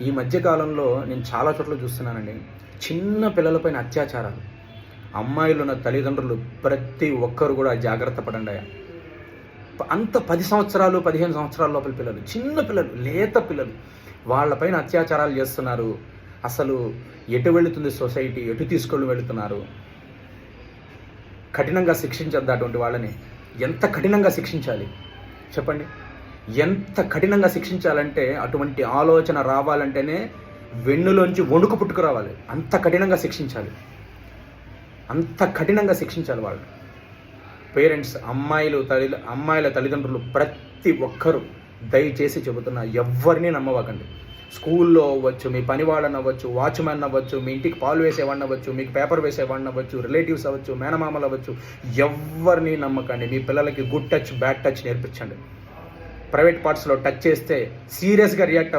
ఈ మధ్య కాలంలో నేను చాలా చోట్ల చూస్తున్నానండి. చిన్న పిల్లలపైన అత్యాచారాలు. అమ్మాయిలున్న తల్లిదండ్రులు ప్రతి ఒక్కరు కూడా జాగ్రత్త పడండయ్యా. అంత 10 సంవత్సరాలు, 15 సంవత్సరాల లోపల పిల్లలు, చిన్న పిల్లలు, లేత పిల్లలు వాళ్ళపైన అత్యాచారాలు చేస్తున్నారు. అసలు ఎటు వెళుతుంది సొసైటీ? ఎటు తీసుకొని వెళుతున్నారు? కఠినంగా శిక్షించద్దు అటువంటి వాళ్ళని. ఎంత కఠినంగా శిక్షించాలి చెప్పండి? ఎంత కఠినంగా శిక్షించాలంటే, అటువంటి ఆలోచన రావాలంటేనే వెన్నులోంచి వణుకు పుట్టుకు రావాలి. అంత కఠినంగా శిక్షించాలి, అంత కఠినంగా శిక్షించాలి వాళ్ళు. పేరెంట్స్, అమ్మాయిల తల్లిదండ్రులు ప్రతి ఒక్కరూ దయచేసి చెబుతున్నా, ఎవ్వరిని నమ్మవకండి. స్కూల్లో అవ్వచ్చు, మీ పనివాళ్ళని అవ్వచ్చు, వాచ్మెన్ అవ్వచ్చు, మీ ఇంటికి పాలు వేసేవాడిని అవ్వచ్చు, మీకు పేపర్ వేసేవాడిని అవ్వచ్చు, రిలేటివ్స్ అవ్వచ్చు, మేనమామలు అవ్వచ్చు, ఎవ్వరిని నమ్మకండి. మీ పిల్లలకి గుడ్ టచ్, బ్యాడ్ టచ్ నేర్పించండి. ప్రైవేట్ పార్ట్స్లో టచ్ చేస్తే సీరియస్గా రియాక్ట్